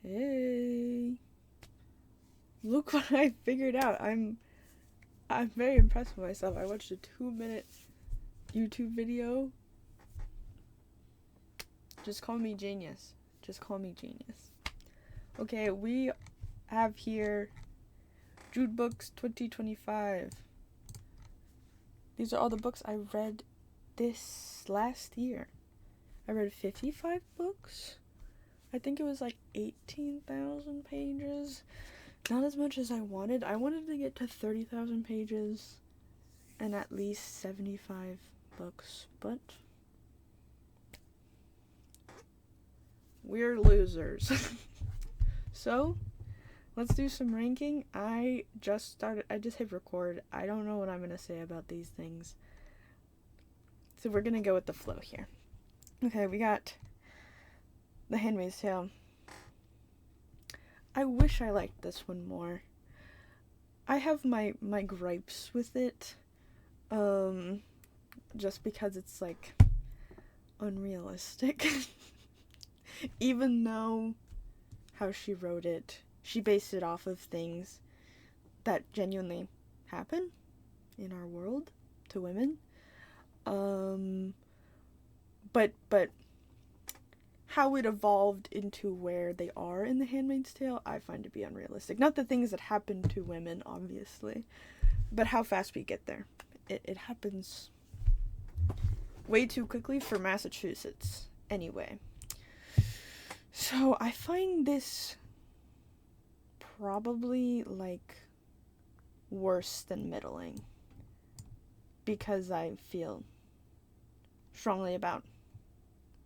Hey, look what I figured out. I'm very impressed with myself. I watched a 2-minute YouTube video. Just call me genius. Just call me genius. Okay, we have here Jood Books 2025. These are all the books I read this last year. I read 55 books. I think it was like 18,000 pages. Not as much as I wanted. I wanted to get to 30,000 pages and at least 75 books, but we're losers. So, let's do some ranking. I just hit record. I don't know what I'm going to say about these things. So we're going to go with the flow here. Okay, we got The Handmaid's Tale. I wish I liked this one more. I have my gripes with it. Just because it's like unrealistic. Even though how she wrote it, she based it off of things that genuinely happen in our world to women. But how it evolved into where they are in The Handmaid's Tale, I find to be unrealistic. Not the things that happen to women, obviously, but how fast we get there. It happens way too quickly for Massachusetts, anyway. So, I find this probably, like, worse than middling. Because I feel strongly about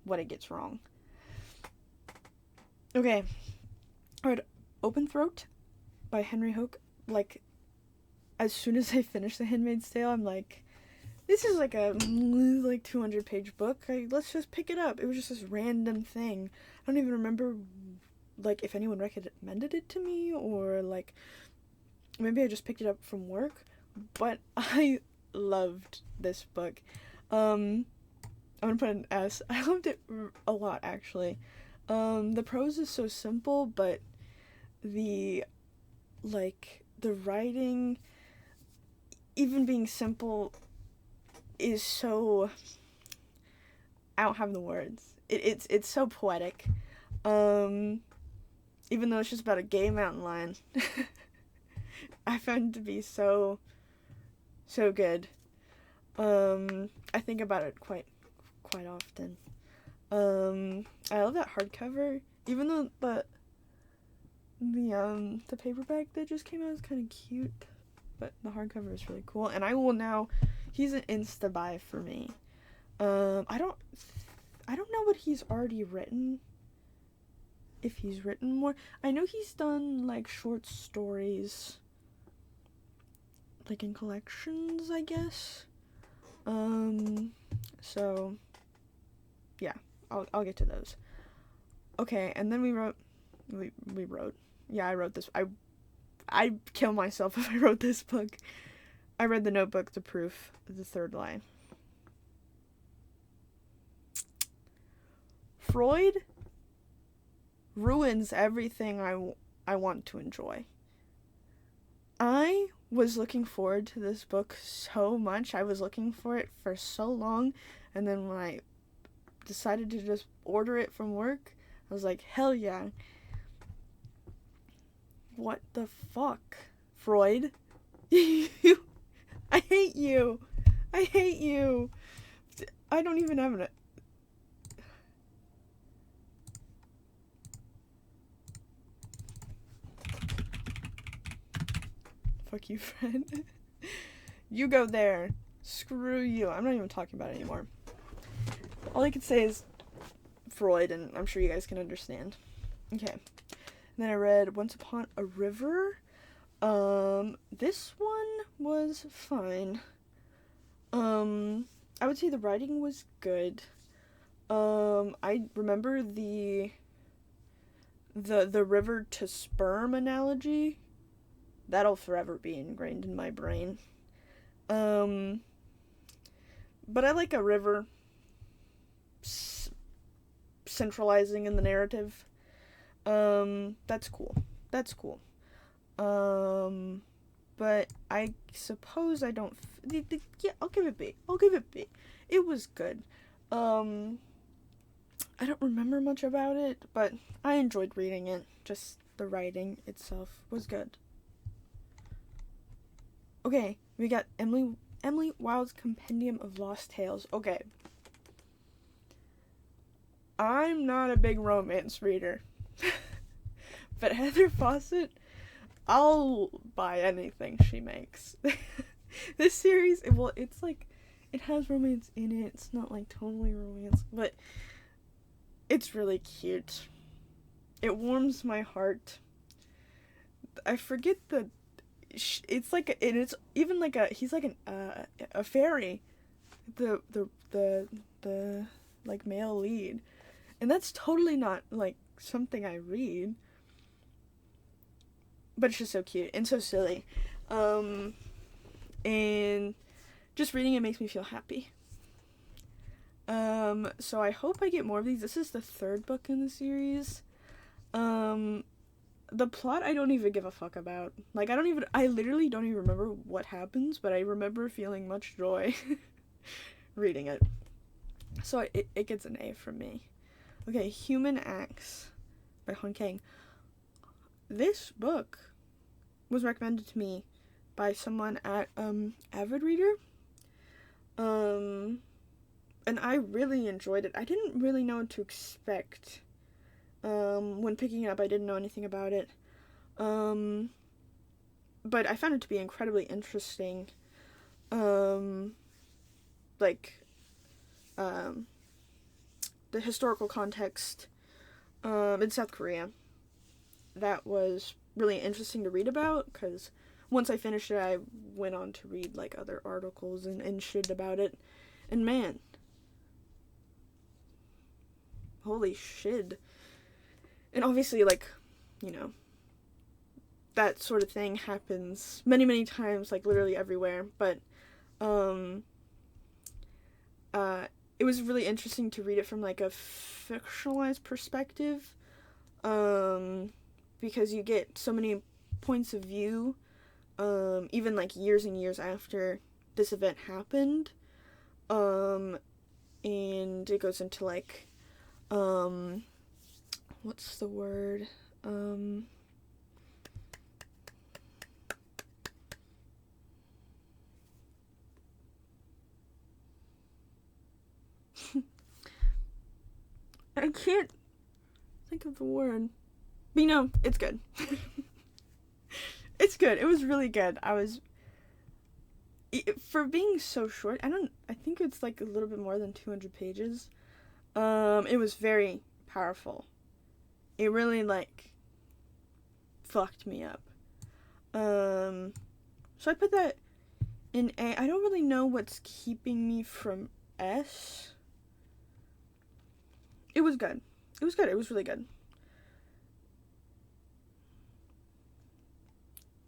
what it gets wrong. Okay. I read Open Throat by Henry Hoke. Like, as soon as I finished The Handmaid's Tale, I'm like, this is like a 200-page book. Let's just pick it up. It was just this random thing. I don't even remember, like, if anyone recommended it to me, or, like, maybe I just picked it up from work. But I loved this book. I'm gonna put an S. I loved it a lot, actually. The prose is so simple, but the writing, even being simple, is so, I don't have the words. It's so poetic. Even though it's just about a gay mountain lion. I found it to be so good. I think about it quite often. I love that hardcover. Even though the paperback that just came out is kind of cute, but the hardcover is really cool. And I will now. He's an insta buy for me. I don't know what he's already written. If he's written more, I know he's done like short stories, like in collections, I guess. So yeah, I'll get to those. Okay, and then we wrote. Yeah, I wrote this. I'd kill myself if I wrote this book. I read The Notebook, The Proof, The Third Lie. Freud ruins everything I want to enjoy. I was looking forward to this book so much. I was looking for it for so long, and then when I decided to just order it from work, I was like, hell yeah. What the fuck, Freud? I hate you. I hate you. I don't even have an... Fuck you, friend. You go there. Screw you. I'm not even talking about it anymore. All I can say is Freud, and I'm sure you guys can understand. Okay. And then I read Once Upon a River. This one was fine. I would say the writing was good. I remember the river to sperm analogy. That'll forever be ingrained in my brain. But I like a river centralizing in the narrative. That's cool. That's cool. But I suppose I don't. Yeah, I'll give it B. I'll give it B. It was good. I don't remember much about it, but I enjoyed reading it. Just the writing itself was good. Okay, we got Emily Wilde's Compendium of Lost Tales. Okay. I'm not a big romance reader. But Heather Fawcett, I'll buy anything she makes. This series, it's like, it has romance in it. It's not like totally romance, but it's really cute. It warms my heart. I forget it's like, it's even like he's like a fairy, the like male lead, and that's totally not like something I read, but it's just so cute and so silly, and just reading it makes me feel happy. So I hope I get more of these. This is the third book in the series. The plot I don't even give a fuck about. Like, I literally don't even remember what happens, but I remember feeling much joy reading it. So it gets an A from me. Okay, Human Acts by Hon Kang. This book was recommended to me by someone at Avid Reader. And I really enjoyed it. I didn't really know what to expect. When picking it up, I didn't know anything about it. But I found it to be incredibly interesting. The historical context, in South Korea. That was really interesting to read about, because once I finished it, I went on to read, like, other articles and shit about it. And man, holy shit. And obviously, like, you know, that sort of thing happens many, many times, like, literally everywhere. But, it was really interesting to read it from, like, a fictionalized perspective, because you get so many points of view, even, like, years and years after this event happened, and it goes into, like, what's the word? I can't think of the word. But, you know, it's good. It's good. It was really good. For being so short, I think it's like a little bit more than 200 pages. It was very powerful. It really, like, fucked me up. So I put that in A. I don't really know what's keeping me from S. It was good. It was good. It was really good.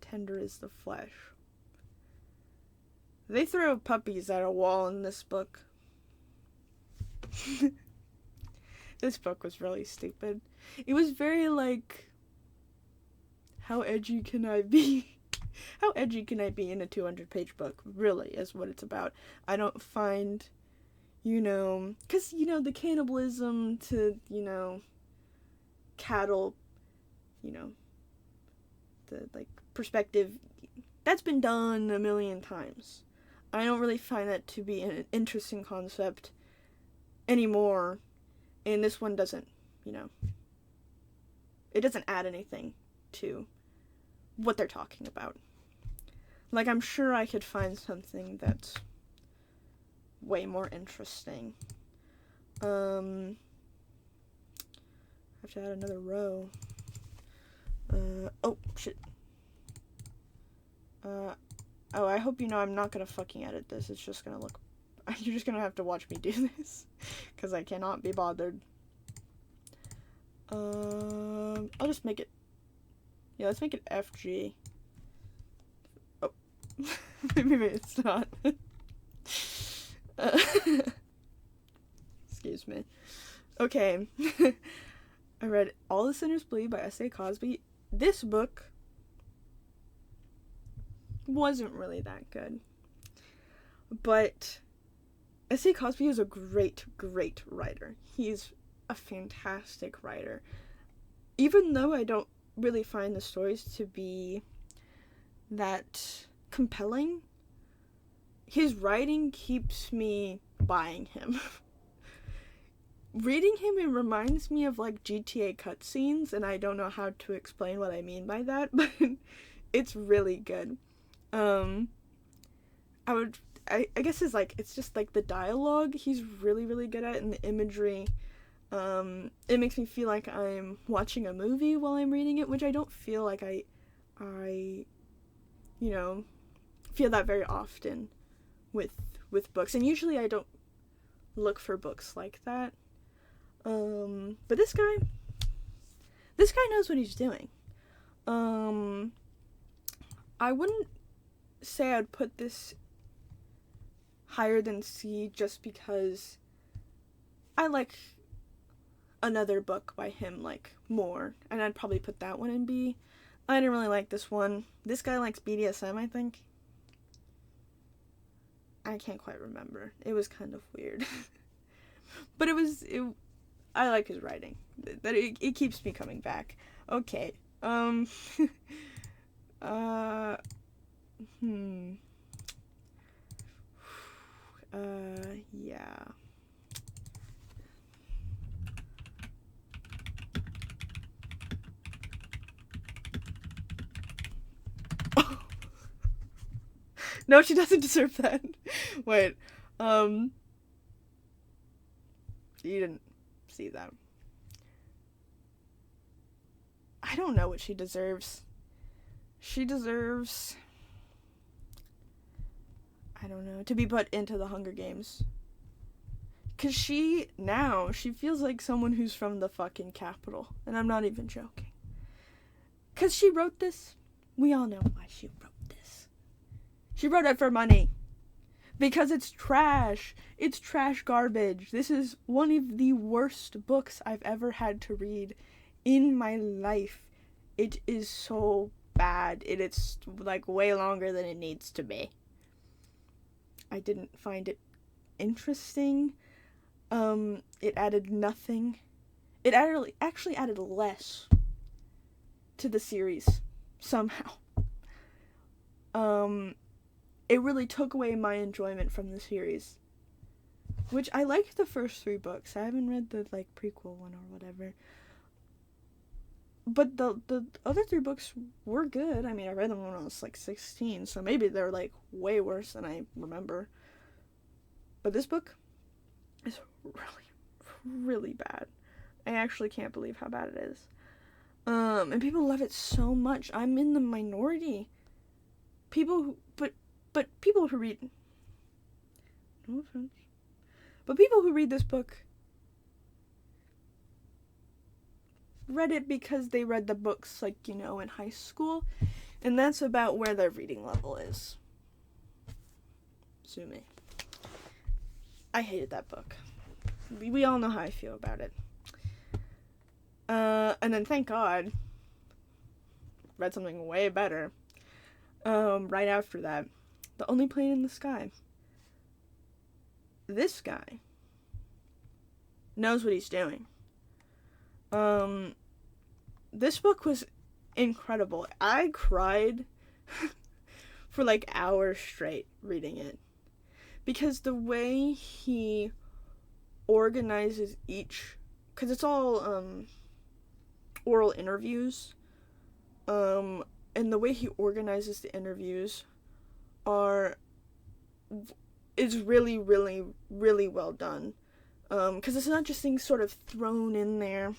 Tender is the flesh. They throw puppies at a wall in this book. This book was really stupid. It was very, like, how edgy can I be? How edgy can I be in a 200-page book? Really is what it's about. I don't find, you know, because, you know, the cannibalism to, you know, cattle, you know, the, like, perspective, that's been done a million times. I don't really find that to be an interesting concept anymore, and this one doesn't, you know, it doesn't add anything to what they're talking about. Like, I'm sure I could find something that's way more interesting. I have to add another row. Oh, shit. Oh, I hope you know I'm not gonna fucking edit this. It's just gonna look... You're just gonna have to watch me do this. Because I cannot be bothered. I'll just make it... Yeah, let's make it FG. Oh. Maybe it's not. Excuse me. Okay. I read All the Sinners Bleed by S.A. Cosby. This book wasn't really that good. But S.A. Cosby is a great, great writer. He's a fantastic writer. Even though I don't really find the stories to be that compelling, his writing keeps me buying him. Reading him, it reminds me of like GTA cutscenes, and I don't know how to explain what I mean by that, but it's really good. I guess it's just like the dialogue he's really, really good at, and the imagery. It makes me feel like I'm watching a movie while I'm reading it, which I don't feel like I feel that very often with books. And usually I don't look for books like that. But this guy knows what he's doing. I wouldn't say I'd put this higher than C just because I like another book by him like more, and I'd probably put that one in B. I didn't really like this one. This guy likes BDSM, I think. I can't quite remember. It was kind of weird. But I like his writing. That it keeps me coming back. Okay. Yeah. No, she doesn't deserve that. Wait. You didn't see that. I don't know what she deserves. She deserves, I don't know, to be put into the Hunger Games. 'Cause she feels like someone who's from the fucking Capitol. And I'm not even joking. 'Cause she wrote this. We all know why she wrote this. She wrote it for money. Because it's trash. It's trash garbage. This is one of the worst books I've ever had to read in my life. It is so bad. It is like way longer than it needs to be. I didn't find it interesting. It added nothing. It actually added less to the series somehow. It really took away my enjoyment from the series. Which I liked the first 3 books. I haven't read the like prequel one or whatever. But the other 3 books were good. I mean, I read them when I was like 16, so maybe they're like way worse than I remember. But this book is really, really bad. I actually can't believe how bad it is. And people love it so much. I'm in the minority. But people who read, no offense, but people who read this book read it because they read the books, like, you know, in high school, and that's about where their reading level is. Sue me. I hated that book. We all know how I feel about it. And then thank God, read something way better. Right after that, The Only Plane in the Sky. This guy knows what he's doing. This book was incredible. I cried for like hours straight reading it. Because the way he organizes each, because it's all oral interviews, and the way he organizes the interviews is really, really, really well done. Because it's not just things sort of thrown in there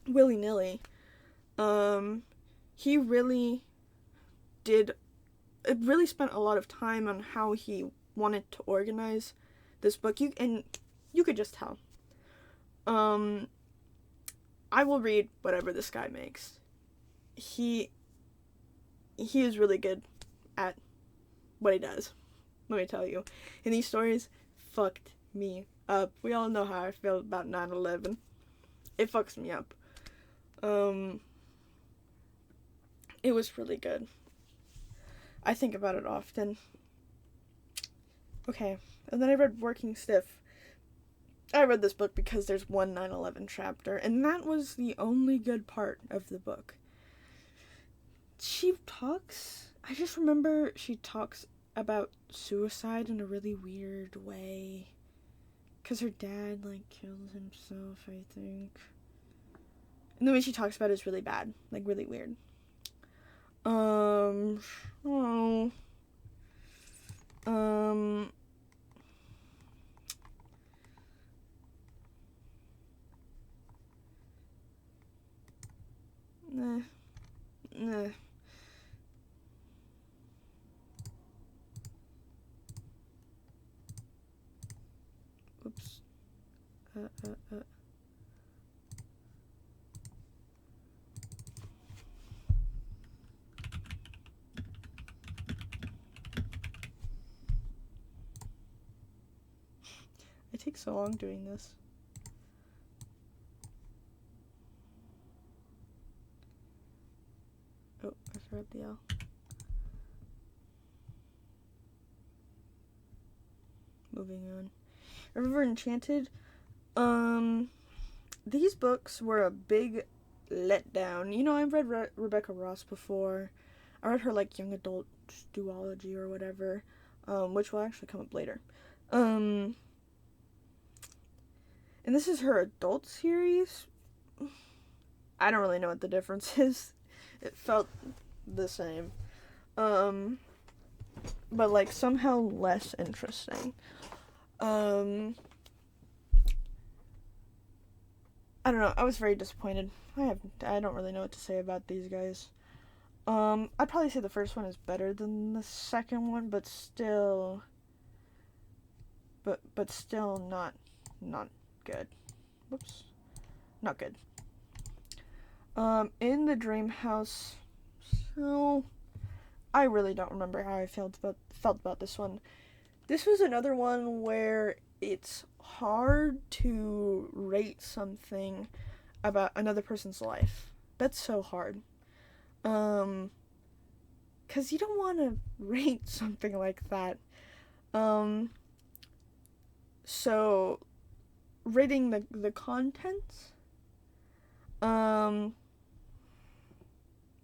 willy-nilly. He really spent a lot of time on how he wanted to organize this book. You could just tell. I will read whatever this guy makes. He is really good at what he does. Let me tell you. And these stories fucked me up. We all know how I feel about 9/11. It fucks me up. Um, it was really good. I think about it often. Okay, and then I read Working Stiff. I read this book because there's one 9/11 chapter, and that was the only good part of the book. I just remember she talks about suicide in a really weird way. Because her dad, killed himself, I think. And the way she talks about it is really bad. Really weird. Oh. Nah. Oops. It takes so long doing this. Oh, I forgot the L. Moving on. River Enchanted. These books were a big letdown. I've read Rebecca Ross before. I read her young adult duology or whatever, which will actually come up later. And this is her adult series. I don't really know what the difference is. It felt the same. But somehow less interesting. I don't know. I was very disappointed. I don't really know what to say about these guys. I'd probably say the first one is better than the second one, but still not good. Whoops. Not good. In the Dream House. So I really don't remember how I felt about this one. This was another one where it's hard to rate something about another person's life. That's so hard. 'Cause you don't want to rate something like that. So rating the contents, I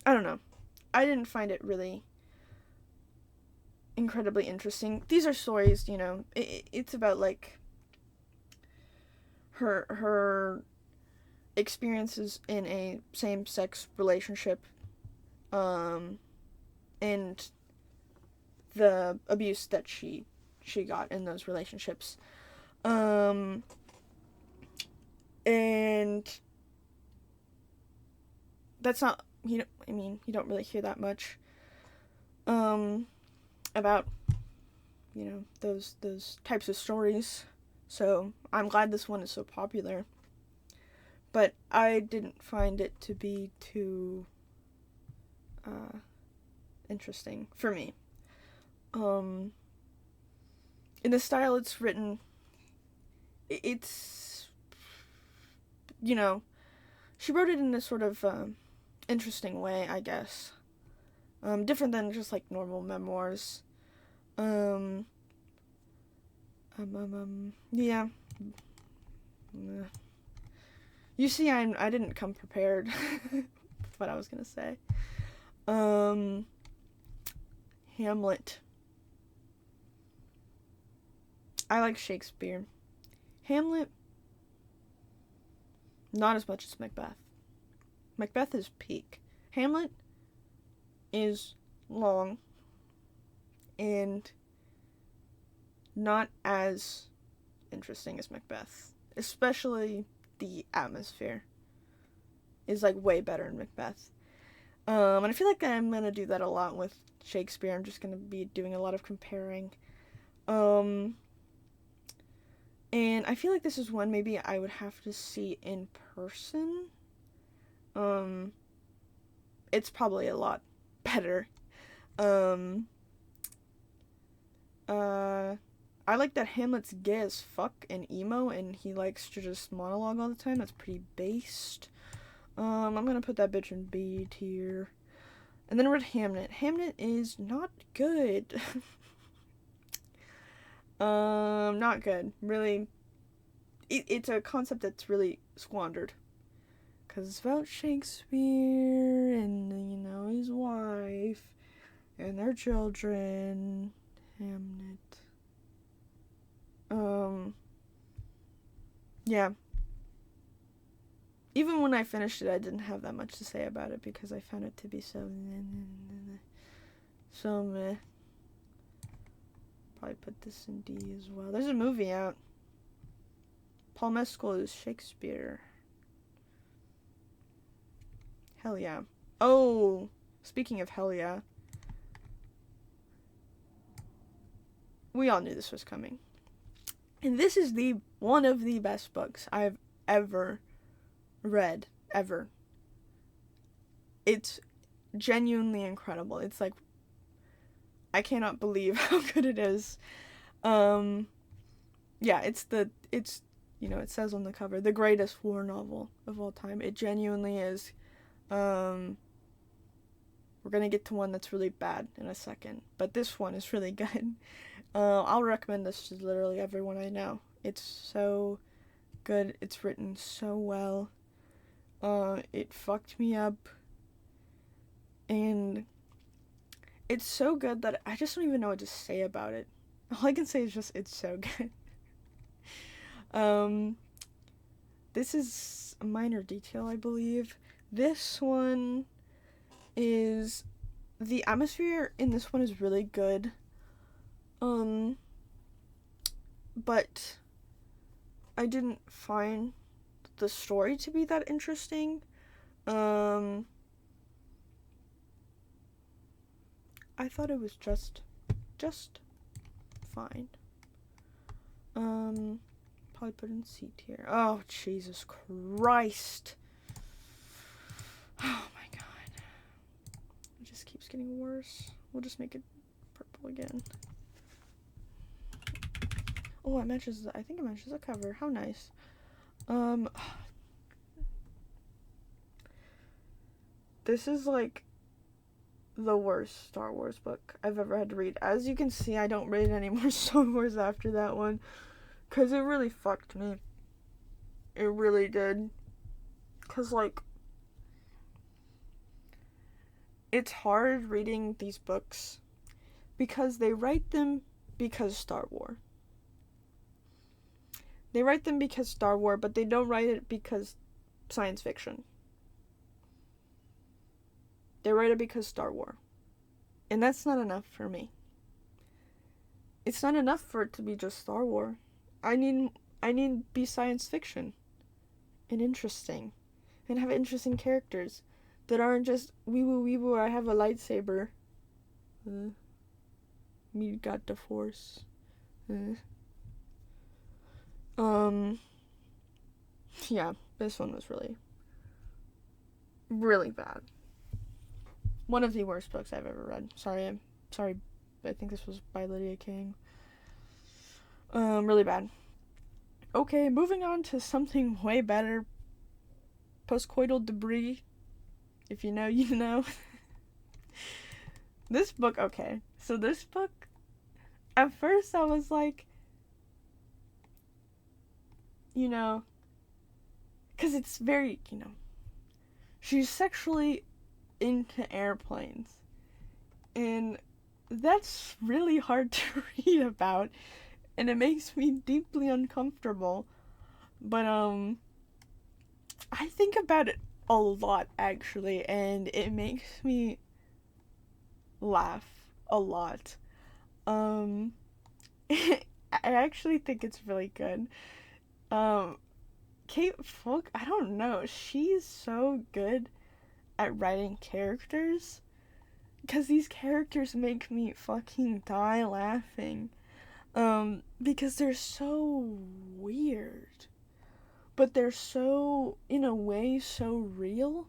don't know. I didn't find it really incredibly interesting. These are stories, it's about her experiences in a same-sex relationship, and the abuse that she got in those relationships, and that's not, you don't really hear that much about those types of stories. So I'm glad this one is so popular, but I didn't find it to be too interesting for me. In the style it's written, it's she wrote it in this sort of interesting way, I guess. Different than just normal memoirs. Yeah. You see, I didn't come prepared with what I was gonna say. Hamlet. I like Shakespeare. Hamlet, not as much as Macbeth. Macbeth is peak. Hamlet is long and not as interesting as Macbeth. Especially the atmosphere is way better in Macbeth. And I feel like I'm gonna do that a lot with Shakespeare. I'm just gonna be doing a lot of comparing. And I feel like this is one maybe I would have to see in person. It's probably a lot better. I like that Hamlet's gay as fuck and emo, and he likes to just monologue all the time. That's pretty based. I'm gonna put that bitch in B tier. And then I read Hamnet. Hamnet is not good. Not good. Really, it's a concept that's really squandered. Because it's about Shakespeare and, his wife and their children. Hamnet. Yeah. Even when I finished it, I didn't have that much to say about it because I found it to be so meh. Probably put this in D as well. There's a movie out. Paul Mescal is Shakespeare. Hell yeah. Oh, speaking of hell yeah. We all knew this was coming. And this is one of the best books I've ever read. Ever. It's genuinely incredible. It's like, I cannot believe how good it is. Yeah, it says on the cover, the greatest war novel of all time. It genuinely is. We're gonna get to one that's really bad in a second, but this one is really good. I'll recommend this to literally everyone I know. It's so good. It's written so well. It fucked me up. And it's so good that I just don't even know what to say about it. All I can say is just, it's so good. This is a minor detail, I believe. This one is... The atmosphere in this one is really good. But I didn't find the story to be that interesting. I thought it was just fine. Probably put in C tier. Oh, Jesus Christ. Oh my god. It just keeps getting worse. We'll just make it purple again. Oh, I think it matches the cover. How nice. This is like the worst Star Wars book I've ever had to read. As you can see, I don't read any more Star Wars after that one, because it really fucked me. It really did. Because, like, it's hard reading these books because they write them because Star Wars. They write them because Star Wars, but they don't write it because science fiction. They write it because Star Wars. And that's not enough for me. It's not enough for it to be just Star Wars. I need to be science fiction. And interesting. And have interesting characters that aren't just wee-woo, I have a lightsaber. Me got the Force. Yeah, this one was really, really bad. One of the worst books I've ever read. Sorry, I think this was by Lydia King. Really bad. Okay, moving on to something way better. Postcoital debris. If you know, you know. This book, okay. So this book, at first I was like, because it's very, she's sexually into airplanes. And that's really hard to read about. And it makes me deeply uncomfortable. But, I think about it a lot, actually. And it makes me laugh a lot. I actually think it's really good. Kate Falk, I don't know. She's so good at writing characters. Because these characters make me fucking die laughing. Because they're so weird. But they're so, in a way, so real.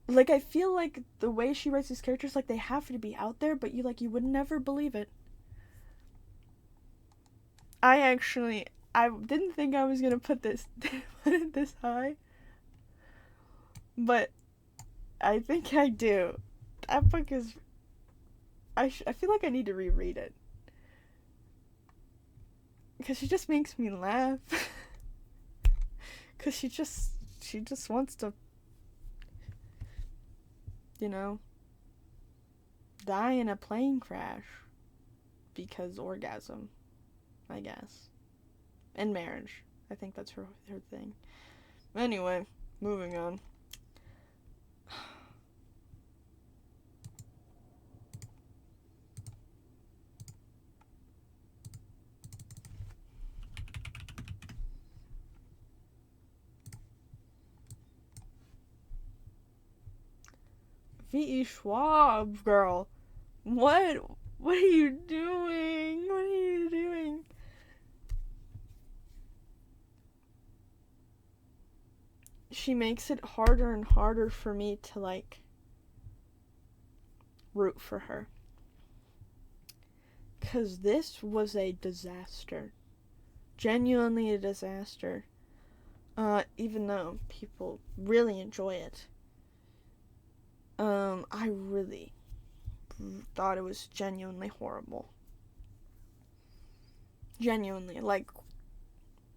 Like, I feel like the way she writes these characters, like, they have to be out there, but you would never believe it. I actually I didn't think I was gonna put it this high, but I think I do. That book is. I feel like I need to reread it because she just makes me laugh. Because she just wants to, you know, die in a plane crash because orgasm, I guess, and marriage. I think that's her thing. Anyway, moving on. V.E. Schwab, girl. What are you doing? What are you doing? She makes it harder and harder for me to, like, root for her. Because this was a disaster. Genuinely a disaster. Even though people really enjoy it. I really thought it was genuinely horrible. Genuinely, like,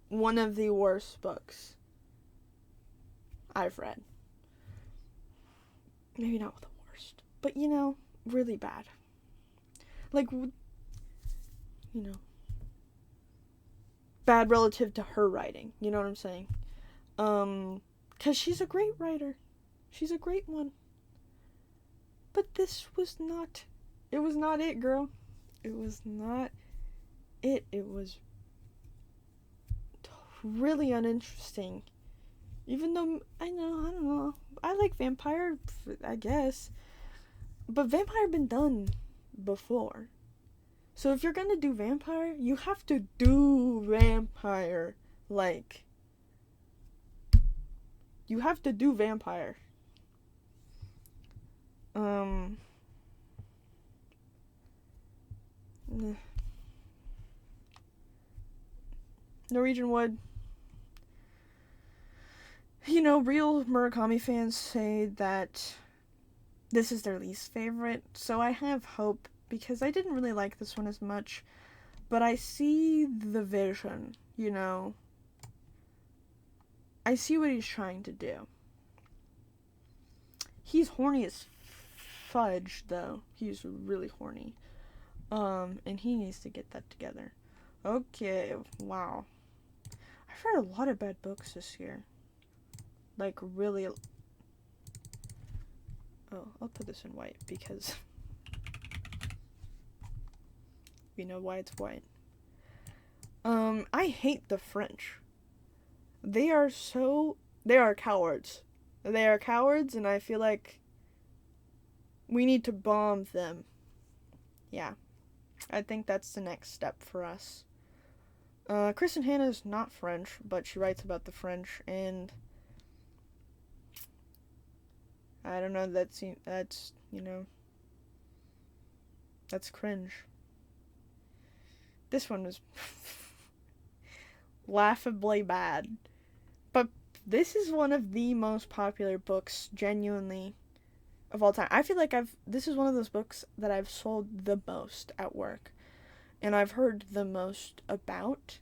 one of the worst books I've read. Maybe not the worst, but, you know, really bad. Like, you know, bad relative to her writing, you know what I'm saying? 'Cause she's a great writer. She's a great one. But this was not, it was not it, girl. It was not it. It was really uninteresting. Even though, I don't know. I like vampire, I guess. But vampire been done before. So if you're gonna do vampire, you have to do vampire. Like, you have to do vampire. Norwegian Wood. You know, real Murakami fans say that this is their least favorite, so I have hope, because I didn't really like this one as much, but I see the vision, you know. I see what he's trying to do. He's horny as fudge, though. He's really horny. And he needs to get that together. Okay, wow. I've read a lot of bad books this year. Like, really. Oh, I'll put this in white because we know why it's white. I hate the French. They are cowards. They are cowards, and I feel like we need to bomb them. Yeah. I think that's the next step for us. Kristen Hanna is not French, but she writes about the French, and I don't know, that's, you know, that's cringe. This one was laughably bad. But this is one of the most popular books, genuinely, of all time. I feel like this is one of those books that I've sold the most at work, and I've heard the most about.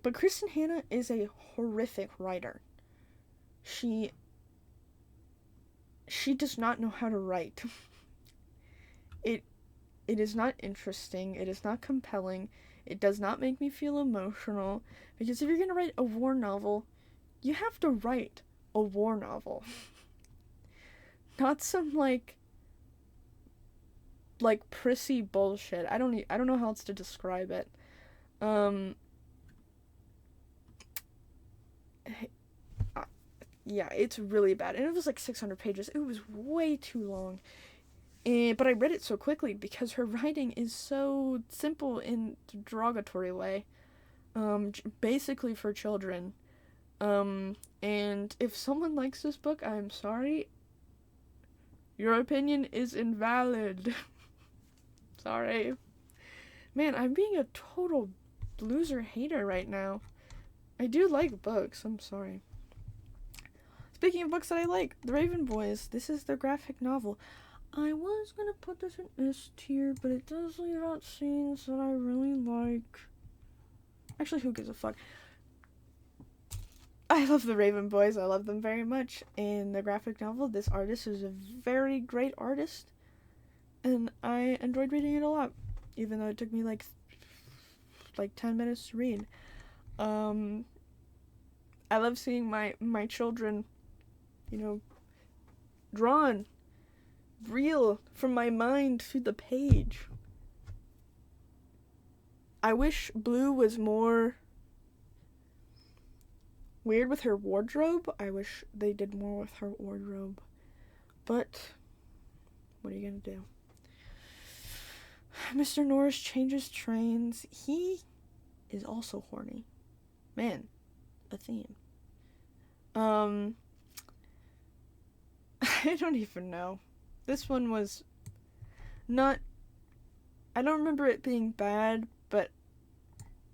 But Kristen Hanna is a horrific writer. She does not know how to write. It is not interesting. It is not compelling. It does not make me feel emotional. Because if you're going to write a war novel, you have to write a war novel. Not some, like prissy bullshit. I don't know how else to describe it. Yeah, it's really bad. And it was like 600 pages. It was way too long. But I read it so quickly because her writing is so simple in a derogatory way. Basically for children. And if someone likes this book, I'm sorry. Your opinion is invalid. Sorry. Man, I'm being a total loser hater right now. I do like books, I'm sorry. Speaking of books that I like, The Raven Boys. This is the graphic novel. I was gonna put this in S tier, but it does leave out scenes that I really like. Actually, who gives a fuck? I love The Raven Boys. I love them very much. In the graphic novel, this artist is a very great artist, and I enjoyed reading it a lot, even though it took me like 10 minutes to read. I love seeing my children, drawn, real from my mind to the page. I wish Blue was more weird with her wardrobe. I wish they did more with her wardrobe. But what are you gonna do? Mr. Norris changes trains. He is also horny. Man, a theme. I don't even know. This one was not... I don't remember it being bad, but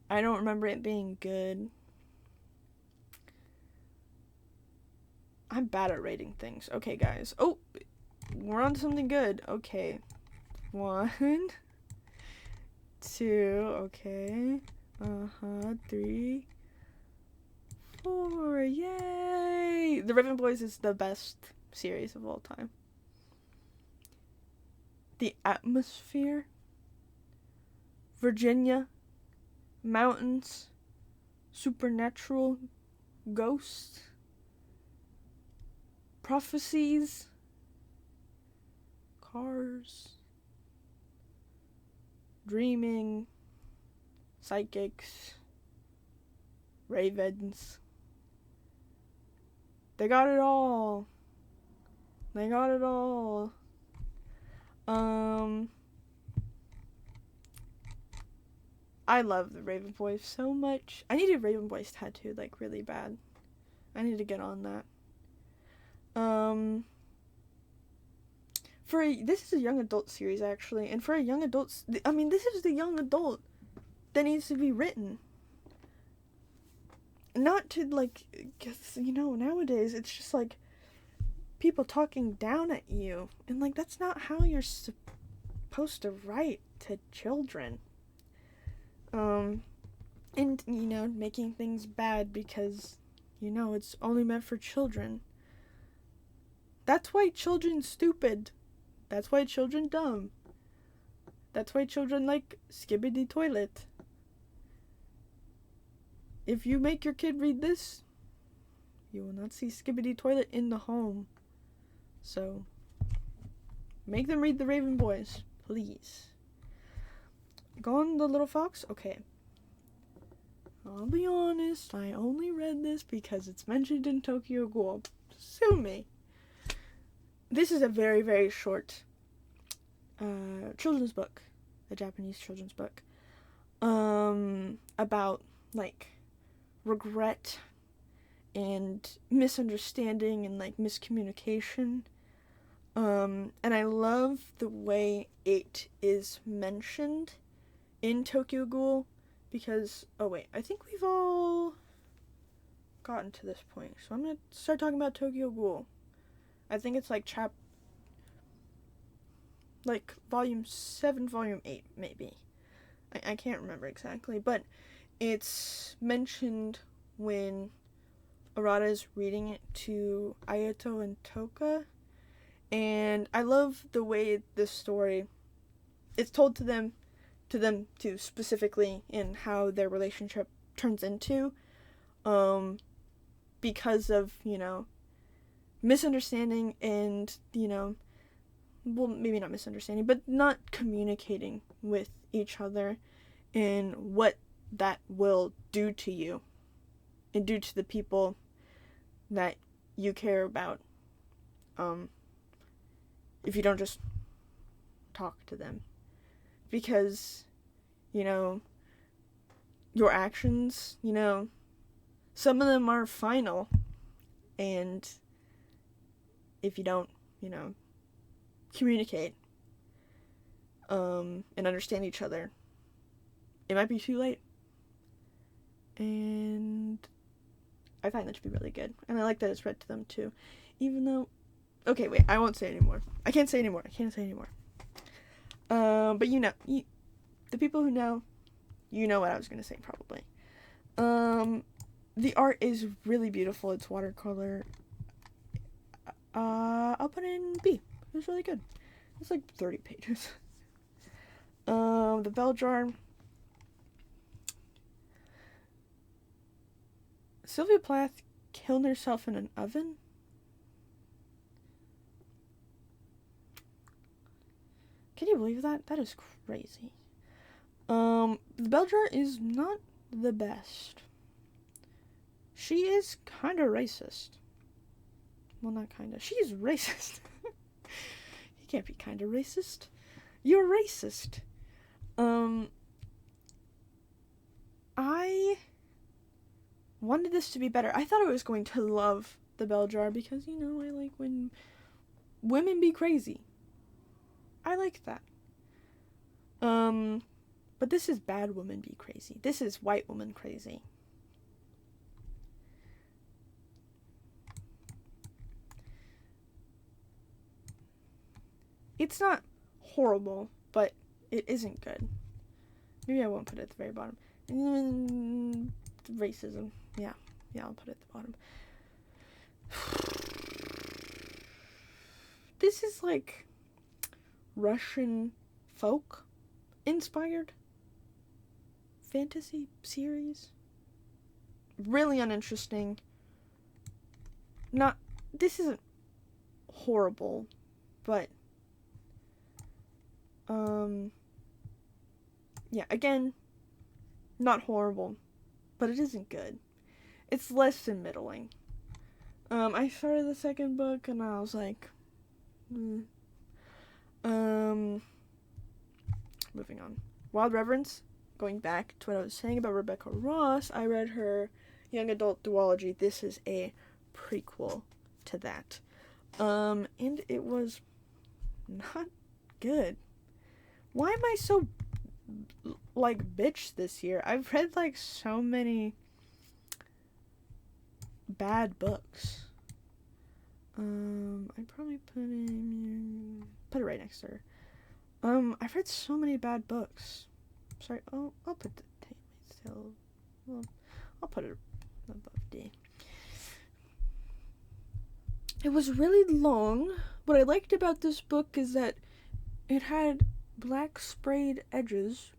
I don't remember it being good. I'm bad at rating things. Okay, guys. Oh, we're on to something good. Okay. 1, 2, okay. 3, 4, yay! The Raven Boys is the best series of all time. The atmosphere, Virginia, mountains, supernatural, ghosts, prophecies, cars, dreaming, psychics, ravens. They got it all. They got it all. I love the Raven Boys so much. I need a Raven Boys tattoo, like, really bad. I need to get on that. This is a young adult series, actually, and for a young adult, this is the young adult that needs to be written. Not to, like, guess, nowadays, it's just, like, people talking down at you, and, like, that's not how you're supposed to write to children. And, making things bad because, it's only meant for children. That's why children stupid. That's why children dumb. That's why children like Skibidi Toilet. If you make your kid read this, you will not see Skibidi Toilet in the home. So, make them read the Raven Boys, please. Gone the Little Fox? Okay. I'll be honest, I only read this because it's mentioned in Tokyo Ghoul. Sue me. This is a very, very short children's book. A Japanese children's book. About, like, regret and misunderstanding and, like, miscommunication. And I love the way it is mentioned in Tokyo Ghoul because, I think we've all gotten to this point. So I'm going to start talking about Tokyo Ghoul. I think it's like volume 7, volume 8, maybe. I can't remember exactly, but it's mentioned when Arata is reading it to Ayato and Toka, and I love the way this story, it's told to them specifically in how their relationship turns into, because of, misunderstanding and, maybe not misunderstanding, but not communicating with each other and what that will do to you and do to the people that you care about, if you don't just talk to them. Because, your actions, some of them are final, and if you don't, communicate, and understand each other, it might be too late. And I find that to be really good. And I like that it's read to them too. Even though... Okay, wait, I won't say anymore. I can't say anymore. But the people who know, you know what I was going to say probably. The art is really beautiful. It's watercolor. I'll put it in B. It was really good. It's like 30 pages. The bell jar. Sylvia Plath killed herself in an oven. Can you believe that? That is crazy. The bell jar is not the best. She is kind of racist. Well, not kind of. She is racist. You can't be kind of racist. You're racist. I wanted this to be better. I thought I was going to love the bell jar because, I like when women be crazy. I like that. But this is bad woman be crazy. This is white woman crazy. It's not horrible, but it isn't good. Maybe I won't put it at the very bottom. Racism. Yeah, I'll put it at the bottom. This is like Russian folk inspired fantasy series. Really uninteresting. This isn't horrible, but yeah, again, not horrible, but it isn't good. It's less than middling. I started the second book and I was like, moving on. Wild Reverence, going back to what I was saying about Rebecca Ross, I read her young adult duology. This is a prequel to that. And it was not good. Why am I so, bitch this year? I've read, so many bad books. I'd probably put it right next to her. I've read so many bad books. Sorry, I'll put the still. Well, I'll put it above D. It was really long. What I liked about this book is that it had black sprayed edges,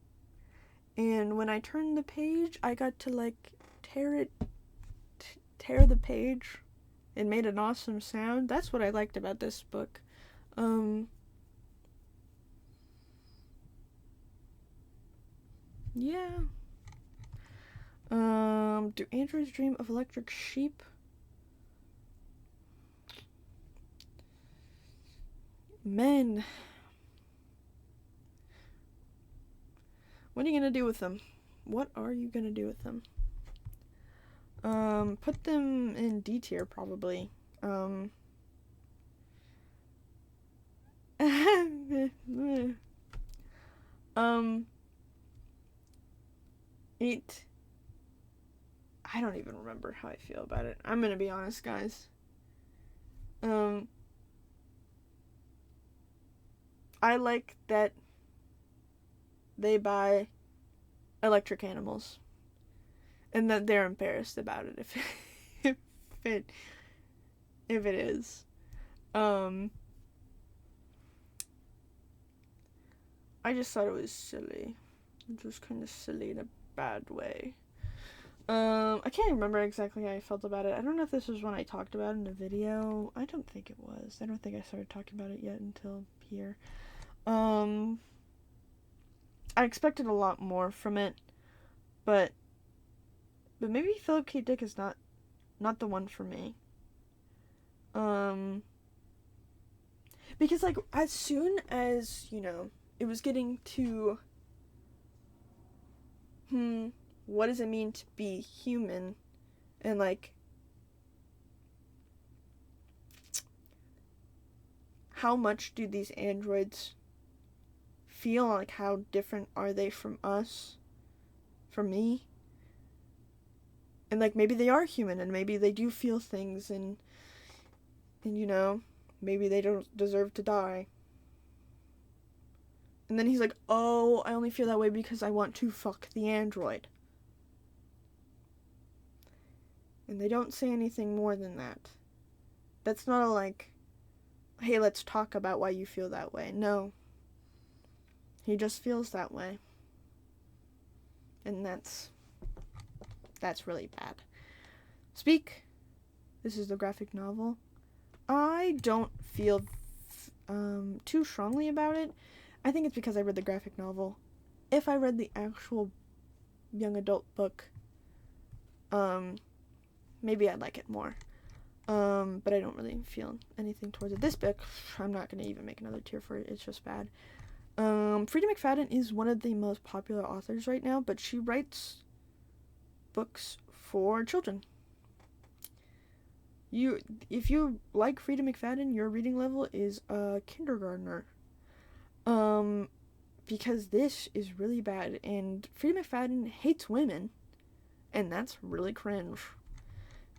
and when I turned the page, I got to tear the page. It made an awesome sound. That's what I liked about this book. Yeah. Do androids dream of electric sheep? Men. What are you gonna do with them? What are you gonna do with them? Put them in D tier, probably. I don't even remember how I feel about it. I'm gonna be honest, guys. I like that they buy electric animals, and that they're embarrassed about it if it is. I just thought it was silly. It was kind of silly in a bad way. I can't remember exactly how I felt about it. I don't know if this was when I talked about it in the video. I don't think it was. I don't think I started talking about it yet until here. I expected a lot more from it, but maybe Philip K. Dick is not the one for me. Because as soon as, it was getting to what does it mean to be human, and how much do these androids feel, how different are they from us, from me? And, like, maybe they are human, and maybe they do feel things, and you know, maybe they don't deserve to die. And then he's like, oh, I only feel that way because I want to fuck the android. And they don't say anything more than that. That's not a, like, hey, let's talk about why you feel that way. No. He just feels that way. And that's really bad. Speak. This is the graphic novel. I don't feel too strongly about it. I think it's because I read the graphic novel. If I read the actual young adult book, maybe I'd like it more. But I don't really feel anything towards it. This book, I'm not going to even make another tier for it. It's just bad. Frida McFadden is one of the most popular authors right now, but she writes books for children. If you like Frida McFadden, your reading level is a kindergartner. Because this is really bad, and Frida McFadden hates women, and that's really cringe.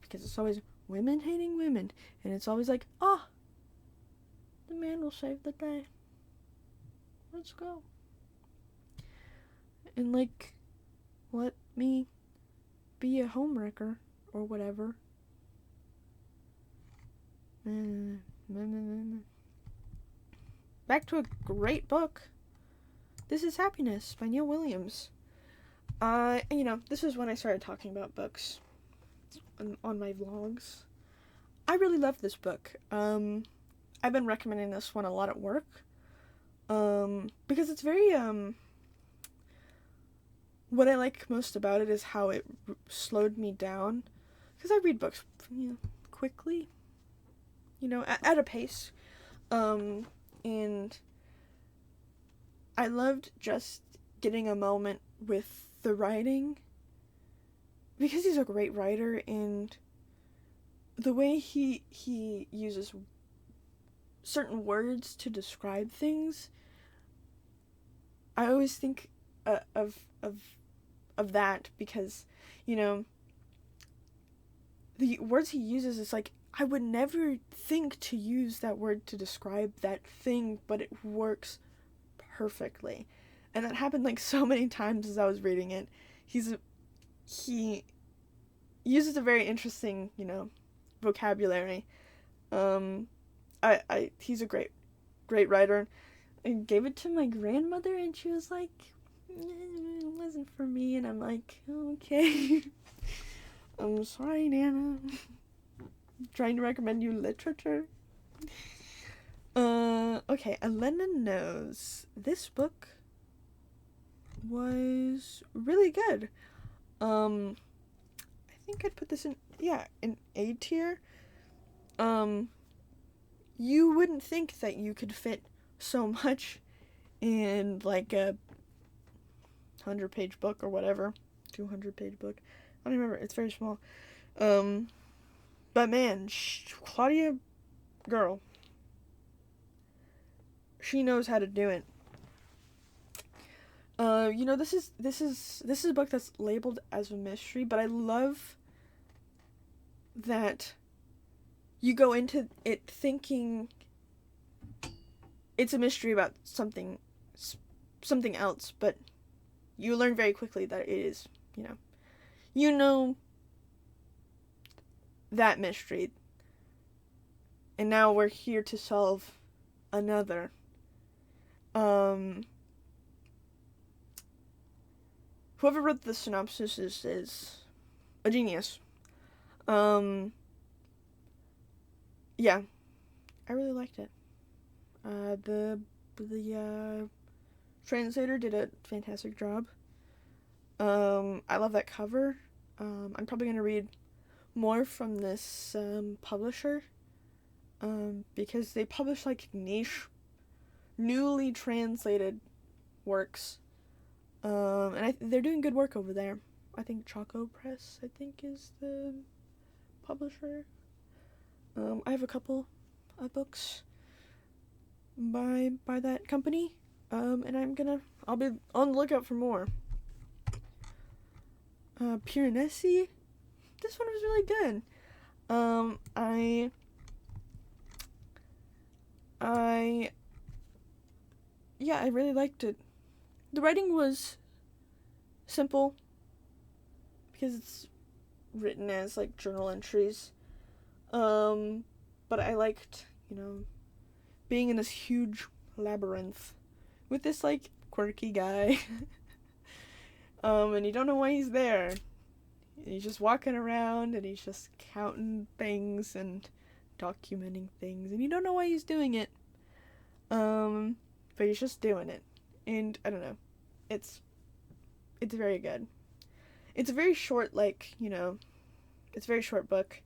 Because it's always women hating women, and it's always like, the man will save the day. Let's go. And, like, let me be a homewrecker, or whatever. Back to a great book. This is Happiness by Neil Williams. This is when I started talking about books on my vlogs. I really love this book. I've been recommending this one a lot at work. Because it's very, what I like most about it is how it slowed me down. Because I read books, quickly. At a pace. And I loved just getting a moment with the writing. Because he's a great writer, and the way he uses certain words to describe things, I always think of that, because, the words he uses is like, I would never think to use that word to describe that thing, but it works perfectly. And that happened, like, so many times as I was reading it. He uses a very interesting, vocabulary. He's a great writer. I gave it to my grandmother, and she was like, it wasn't for me, and I'm like, okay. I'm sorry, Nana. I'm trying to recommend you literature. Okay, Elena Knows. This book was really good. I think I'd put this in A tier. You wouldn't think that you could fit so much in, like, a 100-page book or whatever. 200-page book. I don't remember. It's very small. But man, Claudia, girl, she knows how to do it. This is a book that's labeled as a mystery, but I love that you go into it thinking it's a mystery about something else, but you learn very quickly that it is, that mystery. And now we're here to solve another. Whoever wrote the synopsis is a genius. Yeah, I really liked it. The translator did a fantastic job. I love that cover. I'm probably gonna read more from this publisher, because they publish, like, niche, newly translated works. And they're doing good work over there. I think Choco Press, is the publisher. I have a couple of books by that company. And I'll be on the lookout for more. Piranesi. this one was really good. I really liked it. The writing was simple because it's written as like journal entries. But I liked, being in this huge labyrinth with this like quirky guy. And you don't know why he's there. And he's just walking around and he's just counting things and documenting things, and you don't know why he's doing it. But he's just doing it. And I don't know. It's very good. It's a very short, it's a very short book.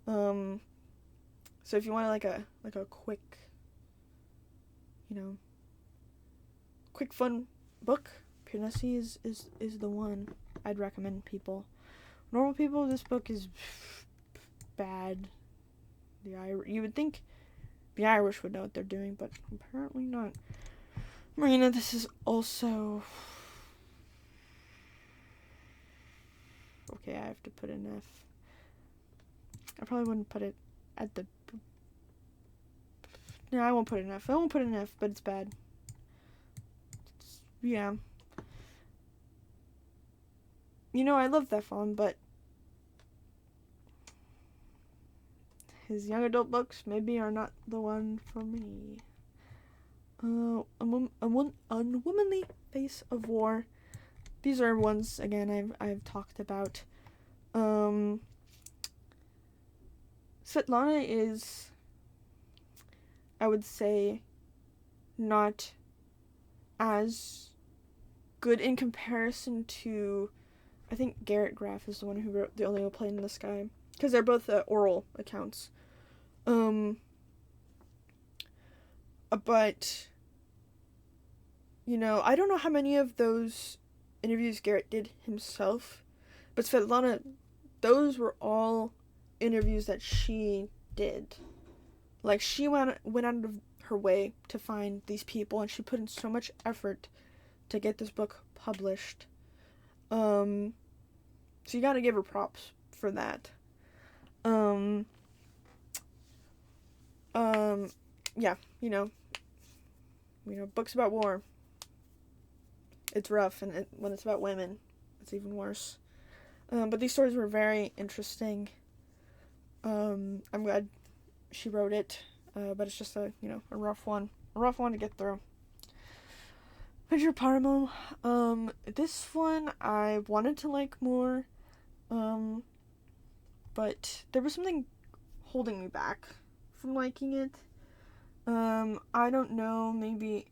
So if you want a quick, quick fun book, Pure Nessie is the one I'd recommend people. Normal people, this book is bad. You would think the Irish would know what they're doing, but apparently not. Marina, this is also... Okay, I have to put an F. I probably wouldn't put it at the... No, I won't put an F. I won't put an F, but it's bad. Yeah. I love that fawn, but his young adult books maybe are not the one for me. Unwomanly Face of War. These are ones, again, I've talked about. Svetlana is, I would say, not as good in comparison to, I think Garrett Graff is the one who wrote The Only Plane in the Sky, because they're both oral accounts. But, I don't know how many of those interviews Garrett did himself, but Svetlana, those were all interviews that she did. Like, she went out of her way to find these people, and she put in so much effort to get this book published. So you gotta give her props for that. Yeah, books about war. It's rough, and when it's about women, it's even worse. But these stories were very interesting. I'm glad she wrote it, but it's just a rough one to get through. Venture Paramo. This one I wanted to like more, but there was something holding me back from liking it. I don't know, maybe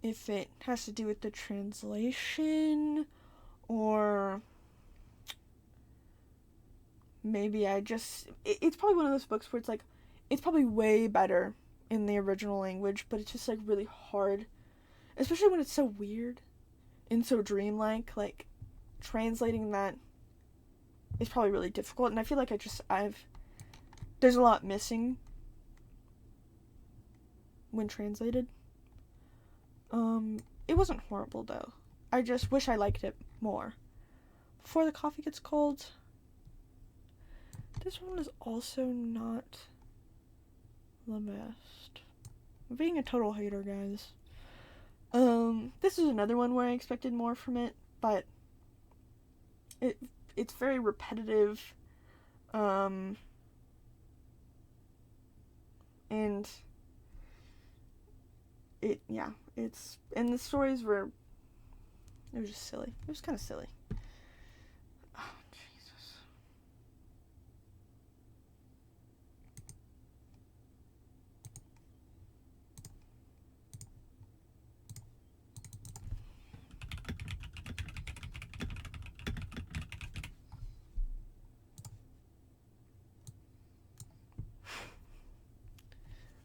if it has to do with the translation, or maybe it's probably one of those books where it's like, it's probably way better in the original language, but it's just like really hard, especially when it's so weird and so dreamlike. Like, translating that is probably really difficult, and I feel like there's a lot missing when translated. It wasn't horrible though. I just wish I liked it more. Before the Coffee Gets Cold. This one is also not the best. I'm being a total hater, guys. This is another one where I expected more from it, but it's very repetitive. And and the stories were, it was just silly. It was kind of silly. Oh, Jesus.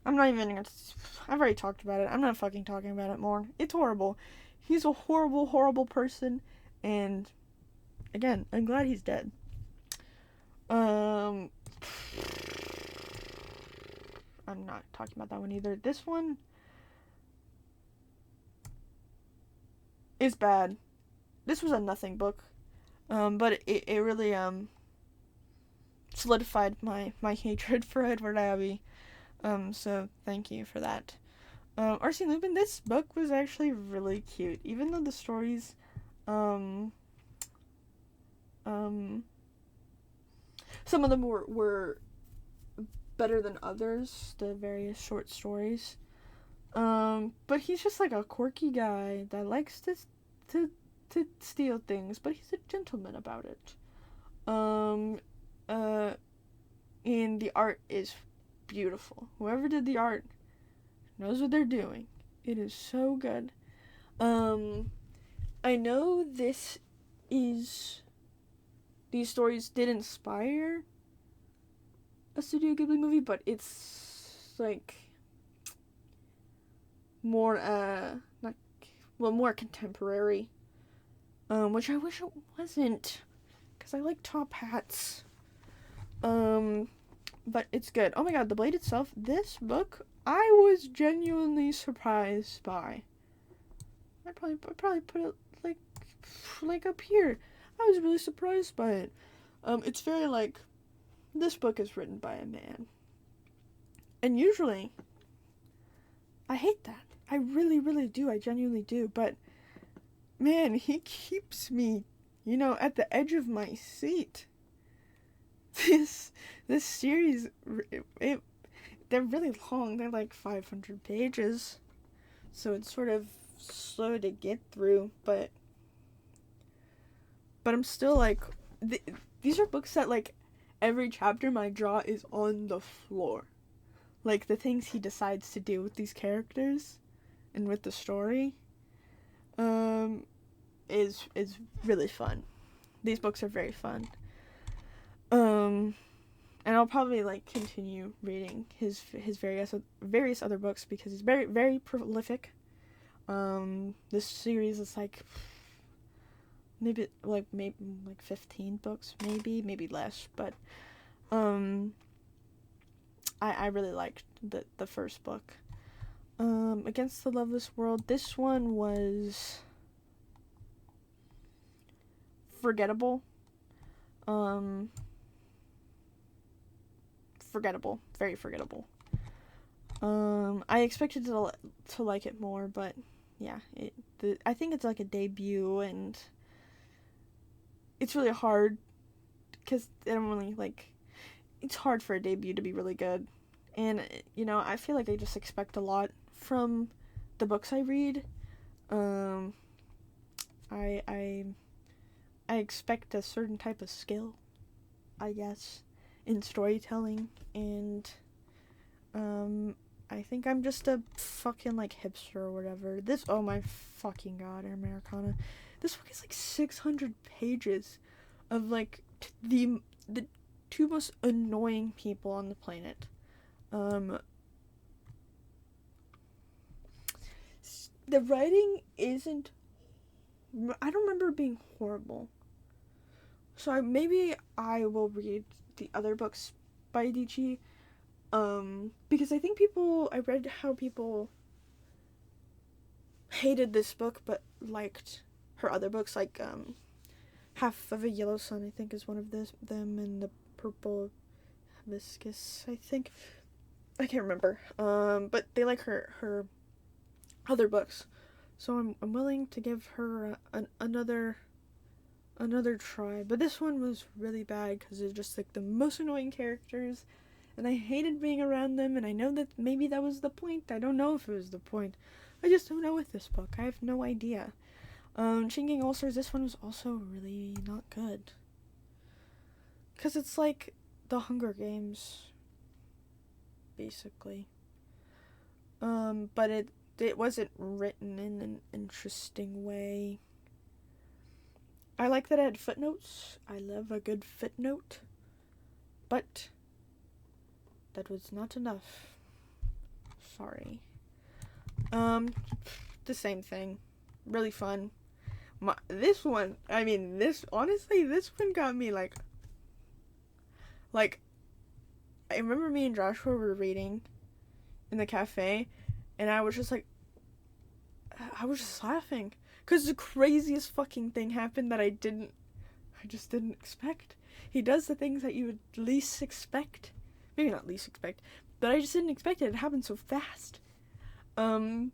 I'm not even gonna... I've already talked about it. I'm not fucking talking about it more. It's horrible. He's a horrible, horrible person. And, again, I'm glad he's dead. I'm not talking about that one either. This one is bad. This was a nothing book. But it really, solidified my hatred for Edward Abbey. So thank you for that. Arsene Lupin, this book was actually really cute, even though the stories, some of them were better than others, the various short stories. But he's just like a quirky guy that likes to steal things, but he's a gentleman about it. And the art is beautiful. Whoever did the art knows what they're doing. It is so good. I know these stories did inspire a Studio Ghibli movie, but it's like more more contemporary, which I wish it wasn't, because I like top hats. But it's good. Oh my god, The Blade itself, this book, I was genuinely surprised by. I'd probably put it like up here. I was really surprised by it. It's very like, this book is written by a man. And usually, I hate that. I really, really do. I genuinely do. But, man, he keeps me, at the edge of my seat. This series, they're really long. They're like 500 pages. So it's sort of slow to get through. But I'm still like, these are books that like, every chapter my jaw is on the floor. Like, the things he decides to do with these characters and with the story is really fun. These books are very fun. And I'll probably like continue reading his various other books, because he's very, very prolific. This series is like maybe 15 books, maybe less, but I really liked the first book. Against the Loveless World, this one was forgettable. Very forgettable. I expected to like it more, but yeah, I think it's like a debut, and it's really hard, because I don't really it's hard for a debut to be really good, and I feel like I just expect a lot from the books I read. I expect a certain type of skill, I guess, in storytelling, and I think I'm just a fucking hipster or whatever. Oh my fucking god, Americana. This book is 600 pages of the two most annoying people on the planet. The writing isn't, I don't remember it being horrible. So maybe I will read the other books by Adichie. Because I think I read how people hated this book but liked her other books, Half of a Yellow Sun, I think, is one of them, and The Purple Hibiscus, I think. I can't remember. But they like her other books. So I'm willing to give her another try. But this one was really bad, because it's just the most annoying characters, and I hated being around them, and I know that maybe that was the point. I don't know if it was the point. I just don't know with this book. I have no idea. Chinging Ulcers, this one was also really not good. Because it's like the Hunger Games, basically. But it wasn't written in an interesting way. I like that it had footnotes. I love a good footnote. But that was not enough. Sorry. The same thing. Really fun. This one got me I remember me and Joshua were reading in the cafe, and I was just laughing, because the craziest fucking thing happened that I just didn't expect. He does the things that you would least expect. Maybe not least expect, but I just didn't expect it. It happened so fast. I'm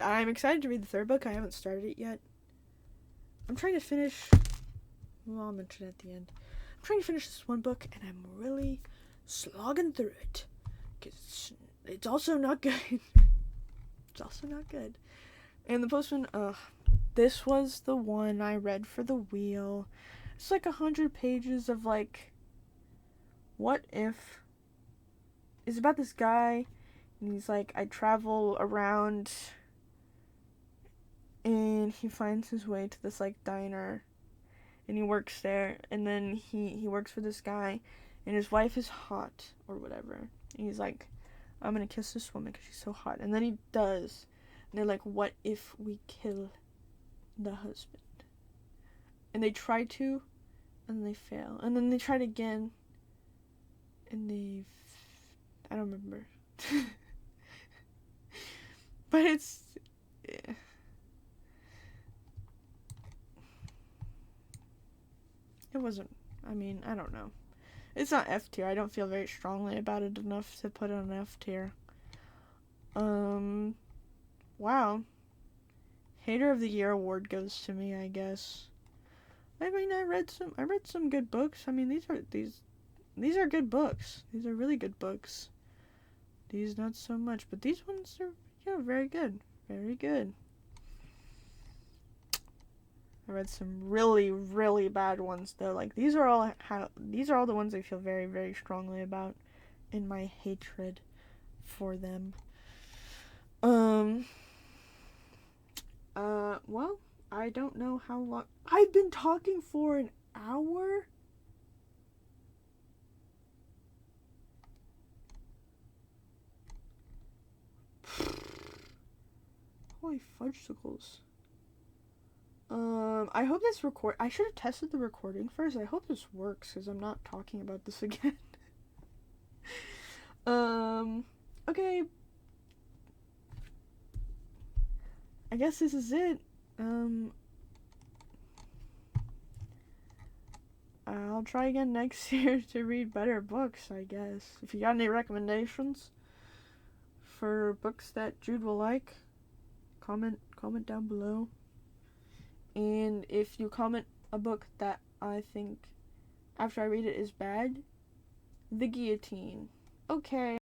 excited to read the third book. I haven't started it yet. I'm trying to finish... Well, I'll mention it at the end. I'm trying to finish this one book, and I'm really slogging through it. Because it's also not good. It's also not good. And The Postman, this was the one I read for the wheel. It's like 100 pages of, like, what if... It's about this guy, and he's like, I travel around, and he finds his way to this, like, diner, and he works there, and then he works for this guy, and his wife is hot, or whatever, and he's like, I'm gonna kiss this woman because she's so hot, and then he does, and they're like, what if we kill the husband? And they try to, and they fail, and then they tried again, and I don't remember. But it's... Yeah. It wasn't... I mean, I don't know. It's not F tier. I don't feel very strongly about it enough to put it on F tier. Wow. Hater of the Year award goes to me, I guess. I mean, I read some good books. I mean, these are good books. These are really good books. These not so much, but these ones are, yeah, very good. Very good. I read some really, really bad ones though. Like these are all the ones I feel very, very strongly about in my hatred for them. Well, I don't know how long I've been talking for an hour. Holy fudgesicles. I hope this I should have tested the recording first. I hope this works because I'm not talking about this again. Okay. I guess this is it. I'll try again next year to read better books, I guess. If you got any recommendations for books that Jude will like, comment down below. And if you comment a book that I think after I read it is bad, The Guillotine. Okay.